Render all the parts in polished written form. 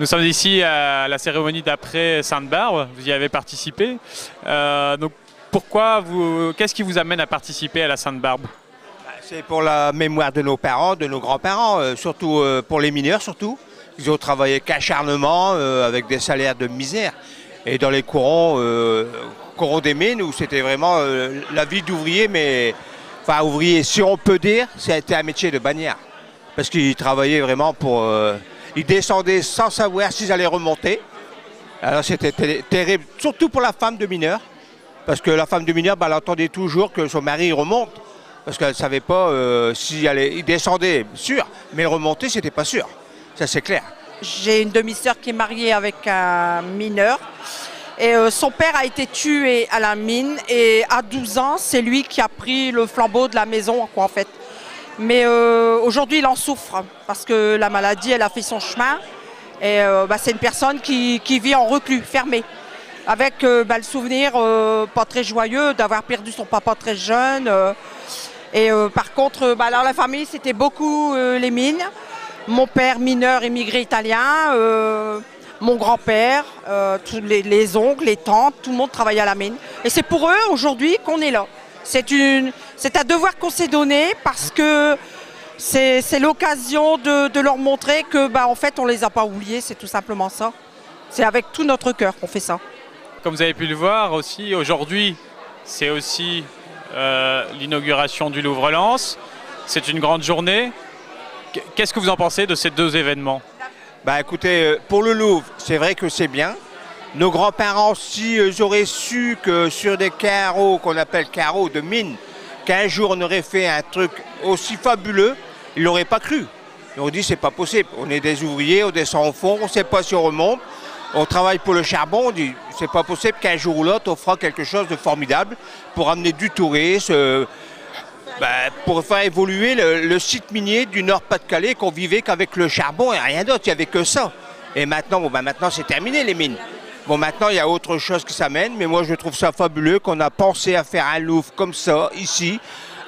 Nous sommes ici à la cérémonie d'après Sainte-Barbe, vous y avez participé. Donc qu'est-ce qui vous amène à participer à la Sainte-Barbe? C'est pour la mémoire de nos parents, de nos grands-parents, surtout pour les mineurs surtout. Ils ont travaillé qu'acharnement avec des salaires de misère. Et dans les courants des mines où c'était vraiment la vie d'ouvrier, mais enfin ouvrier, si on peut dire, c'était un métier de bagnard. Parce qu'ils travaillaient vraiment pour... ils descendaient sans savoir s'ils allaient remonter. Alors c'était terrible, surtout pour la femme de mineur. Parce que la femme de mineur, elle attendait toujours que son mari remonte. Parce qu'elle ne savait pas il descendait, sûr, mais remonter, c'était pas sûr. Ça, c'est clair. J'ai une demi-sœur qui est mariée avec un mineur. Et son père a été tué à la mine. Et à 12 ans, c'est lui qui a pris le flambeau de la maison, quoi, en fait. Mais aujourd'hui, il en souffre. Parce que la maladie, elle a fait son chemin. Et c'est une personne qui vit en reclus, fermé. Avec le souvenir pas très joyeux d'avoir perdu son papa très jeune. Par contre, alors la famille, c'était beaucoup les mines. Mon père mineur immigré italien, mon grand-père, tous les oncles, les tantes, tout le monde travaillait à la mine. Et c'est pour eux aujourd'hui qu'on est là. C'est un devoir qu'on s'est donné parce que c'est l'occasion de leur montrer que en fait on les a pas oubliés, c'est tout simplement ça. C'est avec tout notre cœur qu'on fait ça. Comme vous avez pu le voir aussi, aujourd'hui, c'est aussi l'inauguration du Louvre-Lens. C'est une grande journée. Qu'est-ce que vous en pensez de ces deux événements? Écoutez, pour le Louvre, c'est vrai que c'est bien. Nos grands-parents, s'ils auraient su que sur des carreaux, qu'on appelle carreaux de mine, qu'un jour on aurait fait un truc aussi fabuleux, ils l'auraient pas cru. Ils auraient dit c'est pas possible. On est des ouvriers, on descend au fond, on ne sait pas si on remonte. On travaille pour le charbon, on dit c'est pas possible qu'un jour ou l'autre on fera quelque chose de formidable pour amener du tourisme, pour faire évoluer le site minier du Nord-Pas-de-Calais qu'on vivait qu'avec le charbon et rien d'autre, il n'y avait que ça. Et maintenant, maintenant c'est terminé les mines. Bon, maintenant il y a autre chose qui s'amène, mais moi je trouve ça fabuleux qu'on a pensé à faire un Louvre comme ça, ici,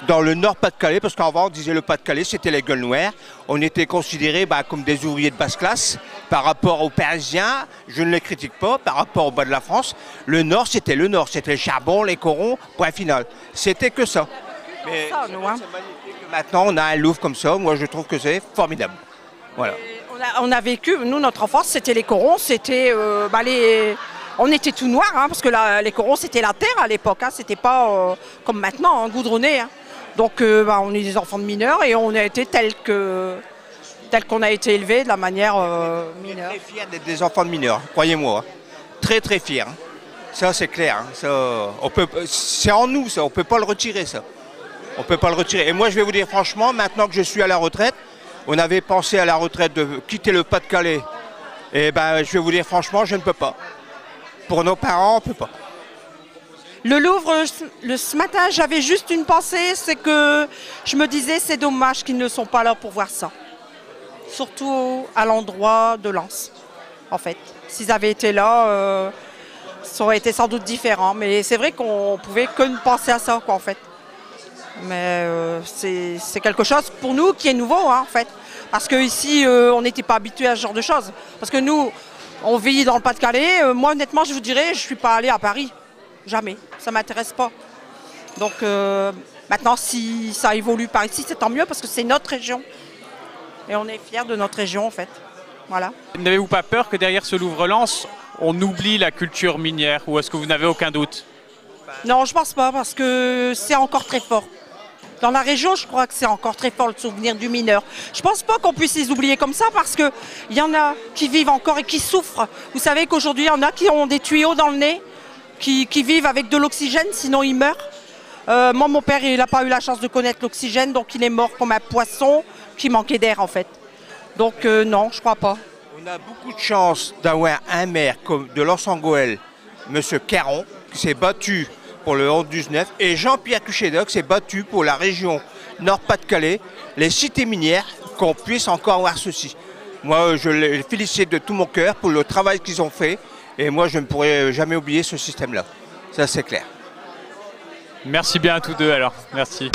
dans le Nord-Pas-de-Calais, parce qu'avant on disait le Pas-de-Calais c'était les gueules noires. On était considérés comme des ouvriers de basse classe par rapport aux Parisiens, je ne les critique pas, par rapport au bas de la France. Le Nord c'était le le charbon, les corons, point final. C'était que ça. Mais c'est magnifique que maintenant on a un Louvre comme ça, moi je trouve que c'est formidable. Voilà. On a vécu, nous notre enfance c'était les corons, c'était on était tout noirs, hein, parce que les corons c'était la terre à l'époque, hein, c'était pas comme maintenant, hein, goudronné. Hein. Donc on est des enfants de mineurs et on a été tel qu'on a été élevés de la manière mineure. Très fiers d'être des enfants de mineurs, croyez-moi. Hein. Très très fiers. Hein. Ça c'est clair. Hein. C'est en nous ça, on ne peut pas le retirer ça. On ne peut pas le retirer. Et moi je vais vous dire franchement, maintenant que je suis à la retraite, on avait pensé à la retraite de quitter le Pas-de-Calais. Et je vais vous dire franchement, je ne peux pas. Pour nos parents, on ne peut pas. Le Louvre, ce matin, j'avais juste une pensée, c'est que je me disais c'est dommage qu'ils ne sont pas là pour voir ça. Surtout à l'endroit de Lens, en fait. S'ils avaient été là, ça aurait été sans doute différent. Mais c'est vrai qu'on pouvait que penser à ça, quoi, en fait. Mais c'est quelque chose pour nous qui est nouveau, hein, en fait. Parce qu'ici, on n'était pas habitué à ce genre de choses. Parce que nous, on vit dans le Pas-de-Calais. Moi, honnêtement, je vous dirais, je ne suis pas allée à Paris. Jamais. Ça ne m'intéresse pas. Donc, maintenant, si ça évolue par ici, c'est tant mieux parce que c'est notre région. Et on est fiers de notre région, en fait. Voilà. N'avez-vous pas peur que derrière ce Louvre-Lens, on oublie la culture minière? Ou est-ce que vous n'avez aucun doute? Non, je ne pense pas parce que c'est encore très fort. Dans la région, je crois que c'est encore très fort le souvenir du mineur. Je ne pense pas qu'on puisse les oublier comme ça parce qu'il y en a qui vivent encore et qui souffrent. Vous savez qu'aujourd'hui, il y en a qui ont des tuyaux dans le nez, qui vivent avec de l'oxygène, sinon ils meurent. Moi, mon père, il n'a pas eu la chance de connaître l'oxygène, donc il est mort comme un poisson qui manquait d'air en fait. Donc non, je ne crois pas. On a beaucoup de chance d'avoir un maire comme de Lens-en-Goël, M. Caron, qui s'est battu pour le 11-19, et Jean-Pierre Cuchédoc s'est battu pour la région Nord-Pas-de-Calais, les cités minières, qu'on puisse encore avoir ceci. Moi, je les félicite de tout mon cœur pour le travail qu'ils ont fait, et moi, je ne pourrai jamais oublier ce système-là. Ça, c'est clair. Merci bien à tous deux alors. Merci.